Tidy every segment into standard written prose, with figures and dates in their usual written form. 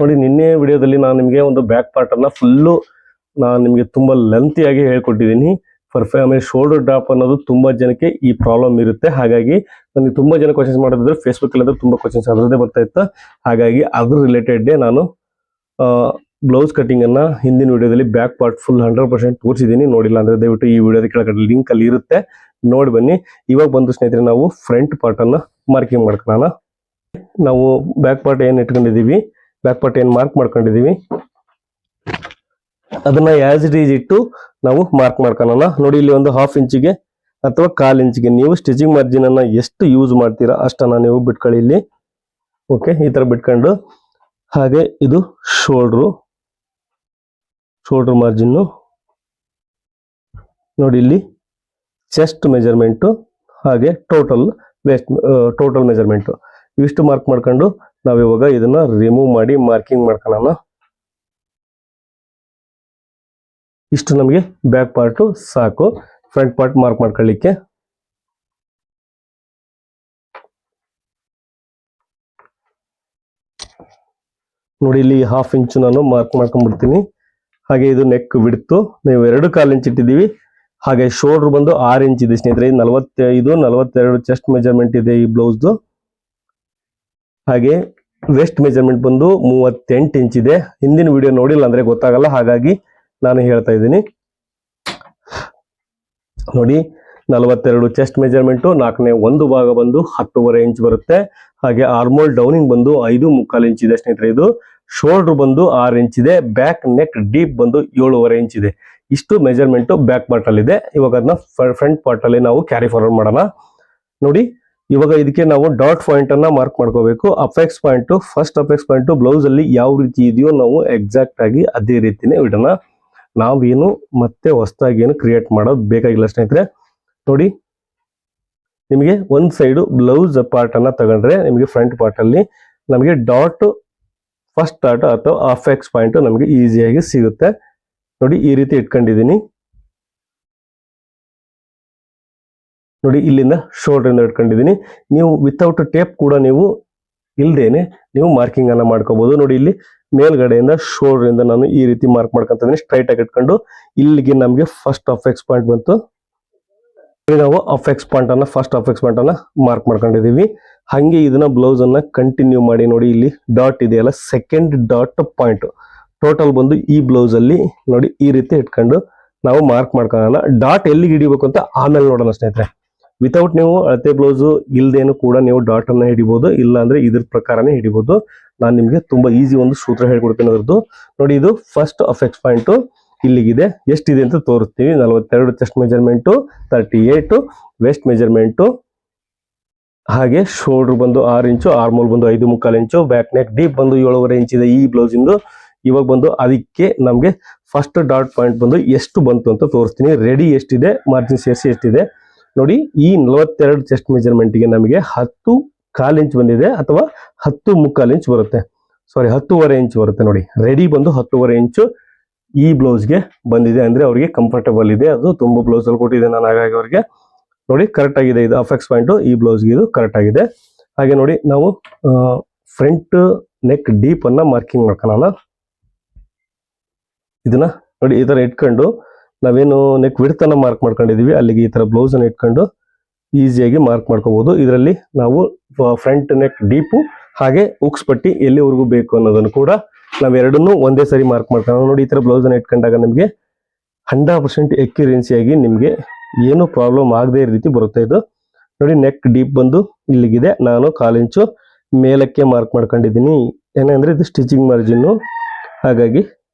ನೋಡಿ ನಿನ್ನೆ ವಿಡಿಯೋದಲ್ಲಿ ನಾನು ನಿಮಗೆ ಒಂದು ಬ್ಯಾಕ್ ಪಾರ್ಟ್ ಅನ್ನ ಫುಲ್ಲು ನಾನು ನಿಮಗೆ ತುಂಬಾ ಲೆಂತಿಯಾಗಿ ಹೇಳ್ಕೊಟ್ಟಿದ್ದೀನಿ. ಆಮೇಲೆ ಶೋಲ್ಡರ್ ಡ್ರಾಪ್ ಅನ್ನೋದು ತುಂಬಾ ಜನಕ್ಕೆ ಈ ಪ್ರಾಬ್ಲಮ್ ಇರುತ್ತೆ. ಹಾಗಾಗಿ ನನಗೆ ತುಂಬಾ ಜನ ಕ್ವಶನ್ಸ್ ಮಾಡಿದ್ರೆ ಫೇಸ್ಬುಕ್ ಅಲ್ಲಿ ತುಂಬಾ ಕ್ವಶನ್ಸ್ ಅದರದೇ ಬರ್ತಾ ಇತ್ತು. ಹಾಗಾಗಿ ಅದ್ರ ರಿಲೇಟೆಡ್ ನಾನು ಬ್ಲೌಸ್ ಕಟಿಂಗ್ ಅನ್ನ ಹಿಂದಿನ ವಿಡಿಯೋದಲ್ಲಿ ಬ್ಯಾಕ್ ಪಾರ್ಟ್ ಫುಲ್ 100% ತೋರಿಸಿದ್ದೀನಿ. ನೋಡಿಲ್ಲ ಅಂದ್ರೆ ದಯವಿಟ್ಟು ಈ ವಿಡಿಯೋದ ಕೆಳಗಡೆ ಲಿಂಕ್ ಅಲ್ಲಿ ಇರುತ್ತೆ, ನೋಡಿ ಬನ್ನಿ. ಇವಾಗ ಬಂದು ಸ್ನೇಹಿತರೆ ನಾವು ಫ್ರಂಟ್ ಪಾರ್ಟ್ ಅನ್ನ ಮಾರ್ಕಿಂಗ್ ಮಾಡ್ಕೊಳ್ಳೋಣ. ನಾವು ಬ್ಯಾಕ್ ಪಾರ್ಟ್ ಏನ್ ಇಟ್ಕೊಂಡಿದೀವಿ, ಬ್ಯಾಕ್ ಪಾರ್ಟ್ ಏನ್ ಮಾರ್ಕ್ ಮಾಡ್ಕೊಂಡಿದೀವಿ ಅದನ್ನ ಆಸ್ ಇಟ್ ಈಸ್ ಇಟ್ಟು ನಾವು ಮಾರ್ಕ್ ಮಾಡ್ಕೊಳ್ಳೋಣ. ನೋಡಿ ಇಲ್ಲಿ ಒಂದು 1/2 ಇಂಚಿಗೆ ಅಥವಾ 1/4 ಇಂಚಿಗೆ ನೀವು ಸ್ಟಿಚಿಂಗ್ ಮಾರ್ಜಿನ್ ಅನ್ನ ಎಷ್ಟು ಯೂಸ್ ಮಾಡ್ತೀರಾ ಅಷ್ಟನ್ನ ನೀವು ಬಿಟ್ಕೊಳ್ಳಿ ಇಲ್ಲಿ. ಓಕೆ, ಈ ತರ ಬಿಟ್ಕೊಂಡು ಹಾಗೆ ಇದು ಶೋಲ್ಡರ್ ಮಾರ್ಜಿನ್ ನೋಡಿ ಇಲ್ಲಿ ಚೆಸ್ಟ್ ಮೆಜರ್ಮೆಂಟ್ ಹಾಗೆ ಟೋಟಲ್ ಮೆಜರ್ಮೆಂಟ್ ಇವಿಷ್ಟು ಮಾರ್ಕ್ ಮಾಡ್ಕೊಂಡು ನಾವಿವಾಗ ಇದನ್ನ ರಿಮೂವ್ ಮಾಡಿ ಮಾರ್ಕಿಂಗ್ ಮಾಡ್ಕೊಳ್ಳೋಣ. ಇಷ್ಟು ನಮಗೆ ಬ್ಯಾಕ್ ಪಾರ್ಟ್ ಸಾಕು ಫ್ರಂಟ್ ಪಾರ್ಟ್ ಮಾರ್ಕ್ ಮಾಡ್ಕೊಳ್ಳಿಕ್ಕೆ. ನೋಡಿ ಇಲ್ಲಿ 1/2 ಇಂಚು ನಾನು ಮಾರ್ಕ್ ಮಾಡ್ಕೊಂಡ್ಬಿಡ್ತೀನಿ. ಹಾಗೆ ಇದು ನೆಕ್ ಬಿಡ್ತು ನೀವು 2/4 ಇಂಚ್ ಇಟ್ಟಿದ್ದೀವಿ. ಹಾಗೆ ಶೋಲ್ಡರ್ ಬಂದು 6 ಇಂಚ್ ಇದೆ ಸ್ನೇಹಿತರೆ. 45-42 ಚೆಸ್ಟ್ ಮೆಜರ್ಮೆಂಟ್ ಇದೆ ಈ ಬ್ಲೌಸ್ದು. ಹಾಗೆ ವೆಸ್ಟ್ ಮೆಜರ್ಮೆಂಟ್ ಬಂದು 38 ಇಂಚ್ ಇದೆ. ಹಿಂದಿನ ವಿಡಿಯೋ ನೋಡಿಲ್ಲ ಅಂದ್ರೆ ಗೊತ್ತಾಗಲ್ಲ, ಹಾಗಾಗಿ ನಾನು ಹೇಳ್ತಾ ಇದ್ದೀನಿ. ನೋಡಿ 42 ಚೆಸ್ಟ್ ಮೆಜರ್ಮೆಂಟ್, 4ನೇ ಒಂದು ಭಾಗ ಬಂದು 10.5 ಇಂಚ್ ಬರುತ್ತೆ. ಹಾಗೆ ಆರ್ಮೋಲ್ ಡೌನಿಂಗ್ ಬಂದು 5.25 ಇಂಚ್ ಇದೆ ಸ್ನೇಹಿತರೆ. ಇದು ಶೋಲ್ಡರ್ ಬಂದು 6 ಇಂಚ್ ಇದೆ. ಬ್ಯಾಕ್ ನೆಕ್ ಡೀಪ್ ಬಂದು 7.5 ಇಂಚ್ ಇದೆ. ಇಷ್ಟು ಮೆಜರ್ಮೆಂಟ್ ಬ್ಯಾಕ್ ಪಾರ್ಟ್ ಅಲ್ಲಿ ಇದೆ. ಇವಾಗ ಅದನ್ನ ಫ್ರಂಟ್ ಪಾರ್ಟ್ ಅಲ್ಲಿ ನಾವು ಕ್ಯಾರಿ ಫಾರ್ವರ್ಡ್ ಮಾಡೋಣ. ನೋಡಿ ಇವಾಗ ಇದಕ್ಕೆ ನಾವು ಡಾಟ್ ಪಾಯಿಂಟ್ ಅನ್ನ ಮಾರ್ಕ್ ಮಾಡ್ಕೋಬೇಕು. Apex point, first apex point blouse ಅಲ್ಲಿ ಯಾವ ರೀತಿ ಇದೆಯೋ ನಾವು ಎಕ್ಸಾಕ್ಟ್ ಆಗಿ ಅದೇ ರೀತಿನೇ ಇಡೋಣ. ನಾವೇನು ಮತ್ತೆ ಹೊಸದಾಗಿ ಏನು ಕ್ರಿಯೇಟ್ ಮಾಡೋದು ಬೇಕಾಗಿಲ್ಲ ಸ್ನೇಹಿತರೆ. ನೋಡಿ ನಿಮಗೆ ಒಂದ್ ಸೈಡ್ ಬ್ಲೌಸ್ ಪಾರ್ಟ್ ಅನ್ನ ತಗೊಂಡ್ರೆ ನಿಮಗೆ ಫ್ರಂಟ್ ಪಾರ್ಟ್ ಅಲ್ಲಿ ನಮಗೆ ಡಾಟ್ ಫಸ್ಟ್ ಡಾಟ್ ಅಥವಾ ಅಪೆಕ್ಸ್ ಪಾಯಿಂಟ್ ನಮಗೆ ಈಸಿಯಾಗಿ ಸಿಗುತ್ತೆ. ನೋಡಿ ಈ ರೀತಿ ಇಟ್ಕೊಂಡಿದ್ದೀನಿ. ನೋಡಿ ಇಲ್ಲಿಂದ ಶೋಲ್ಡರ್ ಇಂದ ಇಟ್ಕೊಂಡಿದ್ದೀನಿ. ನೀವು ವಿತೌಟ್ ಟೇಪ್ ಕೂಡ ನೀವು ಇಲ್ದೇನೆ ನೀವು ಮಾರ್ಕಿಂಗ್ ಅನ್ನ ಮಾಡ್ಕೋಬಹುದು. ನೋಡಿ ಇಲ್ಲಿ ಮೇಲ್ಗಡೆಯಿಂದ ಶೋಲ್ಡರ್ ಇಂದ ನಾನು ಈ ರೀತಿ ಮಾರ್ಕ್ ಮಾಡ್ಕೊಂತ ಇದೀನಿ. ಸ್ಟ್ರೈಟ್ ಆಗಿ ಇಟ್ಕೊಂಡು ಇಲ್ಲಿಗೆ ನಮಗೆ ಫಸ್ಟ್ ಅಪೆಕ್ಸ್ ಪಾಯಿಂಟ್ ಬಂತು. ನಾವು ಫಸ್ಟ್ ಅಪೆಕ್ಸ್ ಪಾಯಿಂಟ್ ಅನ್ನ ಮಾರ್ಕ್ ಮಾಡ್ಕೊಂಡಿದೀವಿ. ಹಂಗೆ ಇದನ್ನ ಬ್ಲೌಸ್ ಅನ್ನ ಕಂಟಿನ್ಯೂ ಮಾಡಿ ನೋಡಿ ಇಲ್ಲಿ ಡಾಟ್ ಇದೆಯಲ್ಲ, ಸೆಕೆಂಡ್ ಡಾಟ್ ಪಾಯಿಂಟ್ ಟೋಟಲ್ ಬಂದು ಈ ಬ್ಲೌಸ್ ಅಲ್ಲಿ ನೋಡಿ ಈ ರೀತಿ ಇಟ್ಕೊಂಡು ನಾವು ಮಾರ್ಕ್ ಮಾಡ್ಕೊಳ್ಳೋಣ. ಡಾಟ್ ಎಲ್ಲಿಗೆ ಹಿಡಿಬೇಕು ಅಂತ ಆಮೇಲೆ ನೋಡೋಣ ಸ್ನೇಹಿತರೆ. ವಿತೌಟ್ ನೀವು ಅಳತೆ ಬ್ಲೌಸ್ ಇಲ್ದೇನು ಕೂಡ ನೀವು ಡಾಟ್ ಅನ್ನ ಹಿಡಿಬಹುದು, ಇಲ್ಲ ಅಂದ್ರೆ ಇದ್ರ ಪ್ರಕಾರನೇ ಹಿಡಿಬಹುದು. ನಾನು ನಿಮ್ಗೆ ತುಂಬಾ ಈಸಿ ಒಂದು ಸೂತ್ರ ಹೇಳ್ಕೊಡ್ತೀನಿ ಅದ್ರದ್ದು. ನೋಡಿ ಇದು ಫಸ್ಟ್ ಅಪೆಕ್ಸ್ ಪಾಯಿಂಟ್ ಇಲ್ಲಿಗಿದೆ, ಎಷ್ಟಿದೆ ಅಂತ ತೋರಿಸ್ತೀವಿ. 42 ಚೆಸ್ಟ್ ಮೆಜರ್ಮೆಂಟ್, 38 ವೆಸ್ಟ್ ಮೆಜರ್ಮೆಂಟ್, ಹಾಗೆ ಶೋಲ್ಡರ್ ಬಂದು 6 ಇಂಚು, ಆರ್ಮೋಲ್ ಬಂದು 5.25 ಇಂಚು, ಬ್ಯಾಕ್ ನೆಕ್ ಡೀಪ್ ಬಂದು 7.5 ಇಂಚ್ ಇದೆ ಈ ಬ್ಲೌಸ್ ಇಂದು. ಇವಾಗ ಬಂದು ಅದಕ್ಕೆ ನಮ್ಗೆ ಫಸ್ಟ್ ಡಾಟ್ ಪಾಯಿಂಟ್ ಬಂದು ಎಷ್ಟು ಬಂತು ಅಂತ ತೋರಿಸ್ತೀನಿ. ರೆಡಿ ಎಷ್ಟಿದೆ, ಮಾರ್ಜಿನ್ ಸೇರಿಸಿ ಎಷ್ಟಿದೆ ನೋಡಿ. ಈ 42 ಚೆಸ್ಟ್ ಮೆಜರ್ಮೆಂಟ್ ಗೆ ನಮಗೆ 10.25 ಇಂಚ್ ಬಂದಿದೆ ಅಥವಾ 10.25 ಇಂಚ್ ಬರುತ್ತೆ. ಸಾರಿ 10.5 ಇಂಚ್ ಬರುತ್ತೆ. ನೋಡಿ ರೆಡಿ ಬಂದು 10.5 ಇಂಚು ಈ ಬ್ಲೌಸ್ಗೆ ಬಂದಿದೆ. ಅಂದ್ರೆ ಅವ್ರಿಗೆ ಕಂಫರ್ಟಬಲ್ ಇದೆ. ಅದು ತುಂಬಾ ಬ್ಲೌಸ್ ಅಲ್ಲಿ ಕೊಟ್ಟಿದೆ ನಾನು, ಹಾಗಾಗಿ ಅವ್ರಿಗೆ ನೋಡಿ ಕರೆಕ್ಟ್ ಆಗಿದೆ. ಇದು ಅಪೆಕ್ಸ್ ಪಾಯಿಂಟ್ ಈ ಬ್ಲೌಸ್ಗೆ ಇದು ಕರೆಕ್ಟ್ ಆಗಿದೆ. ಹಾಗೆ ನೋಡಿ ನಾವು ಫ್ರಂಟ್ ನೆಕ್ ಡೀಪ್ ಅನ್ನ ಮಾರ್ಕಿಂಗ್ ಮಾಡ್ಕೊಳ್ಳೋಣ. ಇದನ್ನ ನೋಡಿ ಈ ತರ ಇಟ್ಕೊಂಡು ನಾವೇನು ನೆಕ್ ವಿಡ್ತ್ ಅನ್ನ ಮಾರ್ಕ್ ಮಾಡ್ಕೊಂಡಿದೀವಿ ಅಲ್ಲಿಗೆ ಈ ತರ ಬ್ಲೌಸ್ ಅನ್ನ ಇಟ್ಕೊಂಡು ಈಸಿಯಾಗಿ ಮಾರ್ಕ್ ಮಾಡ್ಕೋಬಹುದು. ಇದರಲ್ಲಿ ನಾವು ಫ್ರಂಟ್ ನೆಕ್ ಡೀಪು ಹಾಗೆ ಉಕ್ಸ್ ಪಟ್ಟಿ ಎಲ್ಲಿವರೆಗೂ ಬೇಕು ಅನ್ನೋದನ್ನು ಕೂಡ ನಾವೆರಡನ್ನೂ ಒಂದೇ ಸರಿ ಮಾರ್ಕ್ ಮಾಡ್ಕೊಳ್ಳೋಣ. ನೋಡಿ ಈ ತರ ಬ್ಲೌಸ್ ಅನ್ನ ಇಟ್ಕೊಂಡಾಗ ನಮಗೆ 100% ಎಕ್ಯುರೆನ್ಸಿಯಾಗಿ ನಿಮ್ಗೆ ಏನು ಪ್ರಾಬ್ಲಮ್ ಆಗದೆ ರೀತಿ ಬರುತ್ತೆ ಇದು. ನೋಡಿ ನೆಕ್ ಡೀಪ್ ಬಂದು ಇಲ್ಲಿಗಿದೆ. ನಾನು 1/4 ಇಂಚು ಮೇಲಕ್ಕೆ ಮಾರ್ಕ್ ಮಾಡ್ಕೊಂಡಿದ್ದೀನಿ. ಏನಂದ್ರೆ ಇದು ಸ್ಟಿಚಿಂಗ್ ಮಾರ್ಜಿನ್, ಹಾಗಾಗಿ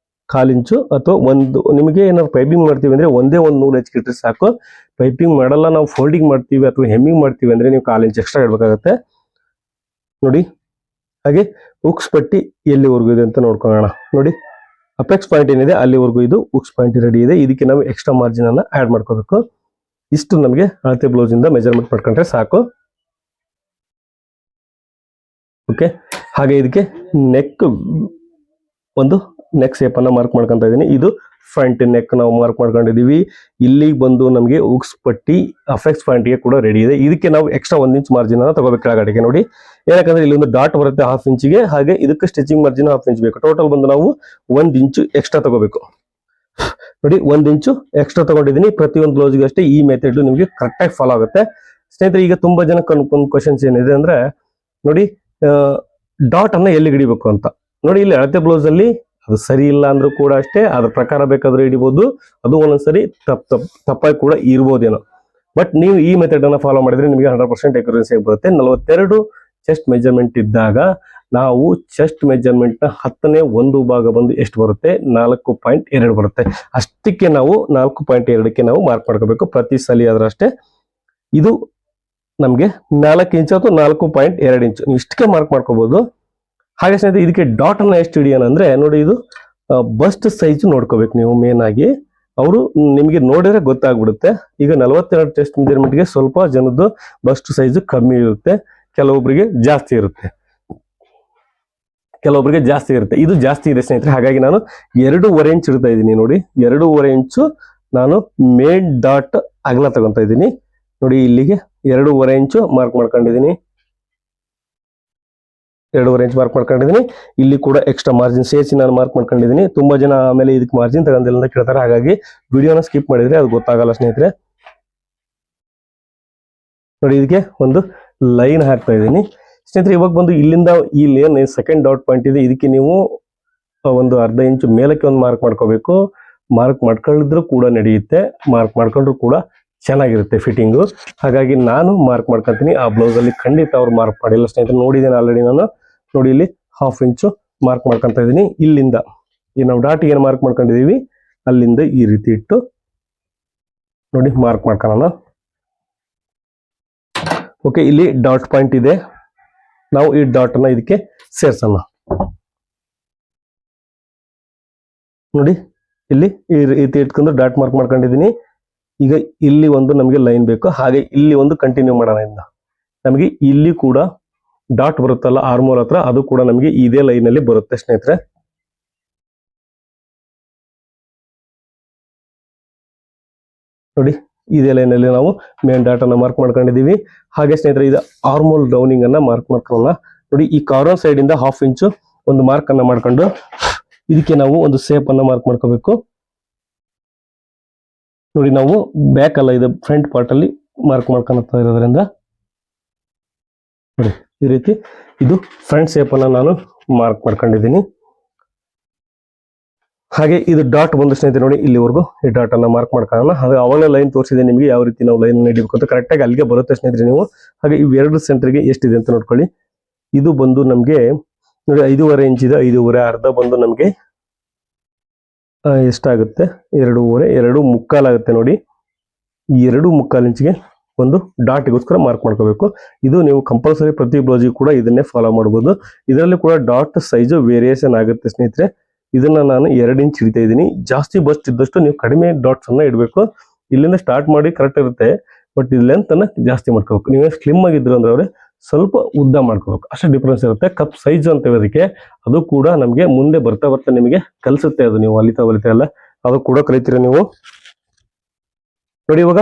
1/4 ಇಂಚು ಅಥವಾ ಒಂದು ನಿಮಗೆ ಏನಾದ್ರು ಪೈಪಿಂಗ್ ಮಾಡ್ತೀವಿ ಅಂದ್ರೆ ಒಂದೇ ಒಂದು ನೂಲು ಹೆಚ್ಚಿಟ್ರೆ ಸಾಕು. ಪೈಪಿಂಗ್ ಮಾಡಲ್ಲ, ನಾವು ಫೋಲ್ಡಿಂಗ್ ಮಾಡ್ತೀವಿ ಅಥವಾ ಹೆಮ್ಮಿಂಗ್ ಮಾಡ್ತೀವಿ ಅಂದ್ರೆ ನೀವು 1/4 ಇಂಚ್ ಎಕ್ಸ್ಟ್ರಾ ಇಡಬೇಕಾಗತ್ತೆ. ನೋಡಿ ಹಾಗೆ ಉಕ್ಸ್ ಪಟ್ಟಿ ಎಲ್ಲಿವರೆಗೂ ಇದೆ ಅಂತ ನೋಡ್ಕೊಳ್ಳೋಣ. ನೋಡಿ ಅಪೆಕ್ಸ್ ಪಾಯಿಂಟ್ ಏನಿದೆ ಅಲ್ಲಿವರೆಗೂ ಇದು ಉಕ್ಸ್ ಪಾಯಿಂಟ್ ರೆಡಿ ಇದೆ. ಇದಕ್ಕೆ ನಾವು ಎಕ್ಸ್ಟ್ರಾ ಮಾರ್ಜಿನ್ ಅನ್ನ ಆಡ್ ಮಾಡ್ಕೋಬೇಕು. ಇಷ್ಟು ನಮಗೆ ಅಳತೆ ಬ್ಲೌಸ್ ಇಂದ ಮೆಜರ್ಮೆಂಟ್ ಮಾಡ್ಕೊಂಡ್ರೆ ಸಾಕು. ಓಕೆ, ಹಾಗೆ ಇದಕ್ಕೆ ನೆಕ್ ಶೇಪ್ ಅನ್ನ ಮಾರ್ಕ್ ಮಾಡ್ಕೊಂತ ಇದ್ದೀನಿ. ಇದು ಫ್ರಂಟ್ ನೆಕ್ ನಾವು ಮಾರ್ಕ್ ಮಾಡ್ಕೊಂಡಿದೀವಿ. ಇಲ್ಲಿಗೆ ಬಂದು ನಮಗೆ ಉಕ್ಸ್ ಪಟ್ಟಿ ಅಫೆಕ್ಸ್ ಪಾಯಿಂಟ್ಗೆ ಕೂಡ ರೆಡಿ ಇದೆ. ಇದಕ್ಕೆ ನಾವು ಎಕ್ಸ್ಟ್ರಾ 1 ಇಂಚ್ ಮಾರ್ಜಿನ್ ಅನ್ನ ತಗೋಬೇಕು ಕೆಳಗಡೆಗೆ ನೋಡಿ. ಯಾಕಂದ್ರೆ ಇಲ್ಲಿ ಒಂದು ಡಾಟ್ ಬರುತ್ತೆ 1/2 ಇಂಚಿಗೆ, ಹಾಗೆ ಇದಕ್ಕೆ ಸ್ಟಿಚಿಂಗ್ ಮಾರ್ಜಿನ್ 1/2 ಇಂಚ್ ಬೇಕು. ಟೋಟಲ್ ಬಂದು ನಾವು 1 ಇಂಚು ಎಕ್ಸ್ಟ್ರಾ ತಗೋಬೇಕು ನೋಡಿ. 1 ಇಂಚು ಎಕ್ಸ್ಟ್ರಾ ತಗೊಂಡಿದ್ದೀನಿ. ಪ್ರತಿಯೊಂದು ಬ್ಲೌಸ್ಗೆ ಅಷ್ಟೇ ಈ ಮೆಥಡ್ ನಿಮಗೆ ಕರೆಕ್ಟ್ ಆಗಿ ಫಾಲೋ ಆಗುತ್ತೆ ಸ್ನೇಹಿತರೆ. ಈಗ ತುಂಬಾ ಜನ ಕ್ವಶನ್ಸ್ ಏನಿದೆ ಅಂದ್ರೆ ನೋಡಿ, ಡಾಟ್ ಅನ್ನ ಎಲ್ಲಿ ಹಿಡಿಬೇಕು ಅಂತ ನೋಡಿ. ಇಲ್ಲಿ ಅಳತೆ ಬ್ಲೌಸ್ ಅಲ್ಲಿ ಅದು ಸರಿ ಇಲ್ಲ ಅಂದ್ರೂ ಕೂಡ ಅಷ್ಟೇ, ಅದ್ರ ಪ್ರಕಾರ ಬೇಕಾದ್ರೆ ಹಿಡಿಬಹುದು. ಅದು ಒಂದೊಂದ್ಸರಿ ತಪ್ಪಾಗಿ ಕೂಡ ಇರ್ಬೋದೇನೋ. ಬಟ್ ನೀವು ಈ ಮೆಥಡ್ ಅನ್ನ ಫಾಲೋ ಮಾಡಿದ್ರೆ ನಿಮಗೆ 100% ಅಕ್ಯುರೆನ್ಸಿ ಆಗಿ ಬರುತ್ತೆ. 42 ಚೆಸ್ಟ್ ಮೆಜರ್ಮೆಂಟ್ ಇದ್ದಾಗ ನಾವು ಚೆಸ್ಟ್ ಮೆಜರ್ಮೆಂಟ್ ನ 10ನೇ 1 ಭಾಗ ಬಂದು ಎಷ್ಟು ಬರುತ್ತೆ? 4.2 ಬರುತ್ತೆ. ಅಷ್ಟಕ್ಕೆ ನಾವು 4.2ಕ್ಕೆ ನಾವು ಮಾರ್ಕ್ ಮಾಡ್ಕೋಬೇಕು ಪ್ರತಿ ಸಲ. ಆದ್ರೆ ಅಷ್ಟೇ ಇದು ನಮಗೆ 4 ಇಂಚ್ ಅಥವಾ 4.2 ಇಂಚ್ ನೀವು ಇಷ್ಟಕ್ಕೆ ಮಾರ್ಕ್ ಮಾಡ್ಕೋಬಹುದು. ಹಾಗೆ ಸ್ನೇಹಿತರೆ ಇದಕ್ಕೆ ಡಾಟ್ ಅನ್ನ ಎಷ್ಟು ಹಿಡಿಯೋಣ ಅಂದ್ರೆ ನೋಡಿ, ಇದು ಬಸ್ಟ್ ಸೈಜ್ ನೋಡ್ಕೋಬೇಕು ನೀವು ಮೇನ್ ಆಗಿ. ಅವರು ನಿಮಗೆ ನೋಡಿದ್ರೆ ಗೊತ್ತಾಗ್ಬಿಡುತ್ತೆ. ಈಗ 42 ಚೆಸ್ಟ್ ಮೆಜರ್ಮೆಂಟ್ಗೆ ಸ್ವಲ್ಪ ಜನದ್ದು ಬಸ್ಟ್ ಸೈಜ್ ಕಮ್ಮಿ ಇರುತ್ತೆ, ಕೆಲವೊಬ್ಬರಿಗೆ ಜಾಸ್ತಿ ಇರುತ್ತೆ. ಇದು ಜಾಸ್ತಿ ಇದೆ ಸ್ನೇಹಿತರೆ. ಹಾಗಾಗಿ ನಾನು 2.5 ಇಂಚ್ ಇಡ್ತಾ ಇದ್ದೀನಿ ನೋಡಿ. 2.5 ಇಂಚು ನಾನು ಮೇನ್ ಡಾಟ್ ಅಗಲ ತಗೊಂತ ಇದ್ದೀನಿ ನೋಡಿ. ಇಲ್ಲಿಗೆ 2.5 ಇಂಚು ಮಾರ್ಕ್ ಮಾಡ್ಕೊಂಡಿದ್ದೀನಿ. 2.5 ಇಂಚ್ ಮಾರ್ಕ್ ಮಾಡ್ಕೊಂಡಿದ್ದೀನಿ. ಇಲ್ಲಿ ಕೂಡ ಎಕ್ಸ್ಟ್ರಾ ಮಾರ್ಜಿನ್ ಸೇರಿಸಿ ನಾನು ಮಾರ್ಕ್ ಮಾಡ್ಕೊಂಡಿದ್ದೀನಿ. ತುಂಬಾ ಜನ ಆಮೇಲೆ ಇದಕ್ಕೆ ಮಾರ್ಜಿನ್ ತಗೊಂಡಿಲ್ಲ ಅಂತ ಕೇಳ್ತಾರೆ. ಹಾಗಾಗಿ ವಿಡಿಯೋನ ಸ್ಕಿಪ್ ಮಾಡಿದ್ರೆ ಅದು ಗೊತ್ತಾಗಲ್ಲ ಸ್ನೇಹಿತರೆ. ನೋಡಿ, ಇದಕ್ಕೆ ಒಂದು ಲೈನ್ ಹಾಕ್ತಾ ಇದ್ದೀನಿ ಸ್ನೇಹಿತರೆ. ಇವಾಗ ಬಂದು ಇಲ್ಲಿಂದ ಇಲ್ಲಿ ಏನು ಸೆಕೆಂಡ್ ಡಾಟ್ ಪಾಯಿಂಟ್ ಇದೆ, ಇದಕ್ಕೆ ನೀವು ಒಂದು 1/2 ಇಂಚ್ ಮೇಲಕ್ಕೆ ಒಂದು ಮಾರ್ಕ್ ಮಾಡ್ಕೋಬೇಕು. ಮಾರ್ಕ್ ಮಾಡ್ಕೊಂಡಿದ್ರು ಕೂಡ ನಡೆಯುತ್ತೆ, ಮಾರ್ಕ್ ಮಾಡ್ಕೊಂಡ್ರು ಕೂಡ ಚೆನ್ನಾಗಿರುತ್ತೆ ಫಿಟ್ಟಿಂಗು. ಹಾಗಾಗಿ ನಾನು ಮಾರ್ಕ್ ಮಾಡ್ಕೊತೀನಿ. ಆ ಬ್ಲೌಸ್ ಅಲ್ಲಿ ಖಂಡಿತ ಅವ್ರು ಮಾರ್ಕ್ ಮಾಡಿಲ್ಲ ಸ್ನೇಹಿತರೆ, ನೋಡಿದ್ದೇನೆ ಆಲ್ರೆಡಿ ನಾನು. ನೋಡಿ, ಇಲ್ಲಿ 1/2 ಇಂಚು ಮಾರ್ಕ್ ಮಾಡ್ಕೊಂತ ಇದ್ದೀನಿ. ಇಲ್ಲಿಂದ ಈ ನಾವು ಡಾಟ್ ಏನು ಮಾರ್ಕ್ ಮಾಡ್ಕೊಂಡಿದೀವಿ ಅಲ್ಲಿಂದ ಈ ರೀತಿ ಇಟ್ಟು ನೋಡಿ ಮಾರ್ಕ್ ಮಾಡ್ಕೊಳ್ಳೋಣ. ಓಕೆ, ಇಲ್ಲಿ ಡಾಟ್ ಪಾಯಿಂಟ್ ಇದೆ. ನಾವು ಈ ಡಾಟ್ ಅನ್ನ ಇದಕ್ಕೆ ಸೇರ್ಸೋಣ ನೋಡಿ. ಇಲ್ಲಿ ಈ ರೀತಿ ಇಟ್ಕೊಂಡು ಡಾಟ್ ಮಾರ್ಕ್ ಮಾಡ್ಕೊಂಡಿದ್ದೀನಿ. ಈಗ ಇಲ್ಲಿ ಒಂದು ನಮಗೆ ಲೈನ್ ಬೇಕು, ಹಾಗೆ ಇಲ್ಲಿ ಒಂದು ಕಂಟಿನ್ಯೂ ಮಾಡೋಣ. ಇಂದ ನಮಗೆ ಇಲ್ಲಿ ಕೂಡ ಡಾಟ್ ಬರುತ್ತಲ್ಲ ಆರ್ಮೋಲ್ ಹತ್ರ, ಅದು ಕೂಡ ನಮಗೆ ಇದೇ ಲೈನ್ ಅಲ್ಲಿ ಬರುತ್ತೆ ಸ್ನೇಹಿತರೆ. ನೋಡಿ, ಇದೇ ಲೈನ್ ಅಲ್ಲಿ ನಾವು ಮೇನ್ ಡಾಟ್ ಅನ್ನ ಮಾರ್ಕ್ ಮಾಡ್ಕೊಂಡಿದೀವಿ. ಹಾಗೆ ಸ್ನೇಹಿತರೆ ಇದು ಆರ್ಮೋಲ್ ಡೌನಿಂಗ್ ಅನ್ನ ಮಾರ್ಕ್ ಮಾಡ್ಕೊಳ್ಳೋಣ ನೋಡಿ. ಈ ಕಾರ್ನರ್ ಸೈಡ್ ಇಂದ 1/2 ಇಂಚು ಒಂದು ಮಾರ್ಕ್ ಅನ್ನ ಮಾಡ್ಕೊಂಡು ಇದಕ್ಕೆ ನಾವು ಒಂದು ಸೇಪ್ ಅನ್ನ ಮಾರ್ಕ್ ಮಾಡ್ಕೋಬೇಕು ನೋಡಿ. ನಾವು ಬ್ಯಾಕ್ ಅಲ್ಲ, ಇದು ಫ್ರಂಟ್ ಪಾರ್ಟ್ ಅಲ್ಲಿ ಮಾರ್ಕ್ ಮಾಡ್ಕೊಳ್ತಾ ಇರೋದ್ರಿಂದ ನೋಡಿ ಈ ರೀತಿ ಇದು ಫ್ರಂಟ್ ಶೇಪ್ ಅನ್ನ ನಾನು ಮಾರ್ಕ್ ಮಾಡ್ಕೊಂಡಿದ್ದೀನಿ. ಹಾಗೆ ಇದು ಡಾಟ್ ಬಂದು ಸ್ನೇಹಿತರೆ ನೋಡಿ, ಇಲ್ಲಿವರೆಗೂ ಈ ಡಾಟ್ ಅನ್ನ ಮಾರ್ಕ್ ಮಾಡ್ಕೊಳ್ಳೋಣ. ಹಾಗೆ ಅವಾಗಲೇ ಲೈನ್ ತೋರಿಸಿದೆ ನಿಮಗೆ ಯಾವ ರೀತಿ ನಾವು ಲೈನ್ ಹಿಡಿಬೇಕು ಅಂತ. ಕರೆಕ್ಟ್ ಆಗಿ ಅಲ್ಲಿಗೆ ಬರುತ್ತೆ ಸ್ನೇಹಿತರೆ ನೀವು. ಹಾಗೆ ಇವೆರಡು ಸೆಂಟರ್ಗೆ ಎಷ್ಟಿದೆ ಅಂತ ನೋಡ್ಕೊಳ್ಳಿ. ಇದು ಬಂದು ನಮ್ಗೆ ನೋಡಿ 5.5 ಇಂಚ್ ಇದೆ. 5.5 ಅರ್ಧ ಬಂದು ನಮ್ಗೆ ಎಷ್ಟಾಗುತ್ತೆ? 2.5 ಆಗುತ್ತೆ ನೋಡಿ. ಈ 2.25 ಇಂಚಿಗೆ ಒಂದು ಡಾಟ್ಗೋಸ್ಕರ ಮಾರ್ಕ್ ಮಾಡ್ಕೋಬೇಕು. ಇದು ನೀವು ಕಂಪಲ್ಸರಿ ಪ್ರತಿ ಬ್ಲೌಸಿಗೂ ಕೂಡ ಇದನ್ನೇ ಫಾಲೋ ಮಾಡಬಹುದು. ಇದರಲ್ಲಿ ಕೂಡ ಡಾಟ್ ಸೈಜ್ ವೇರಿಯೇಷನ್ ಆಗುತ್ತೆ ಸ್ನೇಹಿತರೆ. ಇದನ್ನ ನಾನು 2 ಇಂಚ್ ಹಿಡಿತಾ ಇದ್ದೀನಿ. ಜಾಸ್ತಿ ಬಸ್ಟ್ ಇದ್ದಷ್ಟು ನೀವು ಕಡಿಮೆ ಡಾಟ್ಸ್ ಅನ್ನ ಇಡಬೇಕು. ಇಲ್ಲಿಂದ ಸ್ಟಾರ್ಟ್ ಮಾಡಿ ಕರೆಕ್ಟ್ ಇರುತ್ತೆ, ಬಟ್ ಈ ಲೆಂತ್ ಅನ್ನ ಜಾಸ್ತಿ ಮಾಡ್ಕೋಬೇಕು. ನೀವೇ ಸ್ಲಿಮ್ ಆಗಿದ್ರು ಅಂದ್ರೆ ಅವ್ರೆ ಸ್ವಲ್ಪ ಉದ್ದ ಮಾಡ್ಕೋಬೇಕು, ಅಷ್ಟೇ ಡಿಫ್ರೆನ್ಸ್ ಇರುತ್ತೆ. ಕಪ್ ಸೈಜ್ ಅಂತ ಹೇಳೋದಕ್ಕೆ ಅದು ಕೂಡ ನಮಗೆ ಮುಂದೆ ಬರ್ತಾ ಬರ್ತಾ ನಿಮಗೆ ಕಲಿಸುತ್ತೆ. ಅದು ನೀವು ಅಲಿತಾ ಎಲ್ಲ ಅದು ಕೂಡ ಕಲಿತೀರ ನೀವು ನೋಡಿ. ಇವಾಗ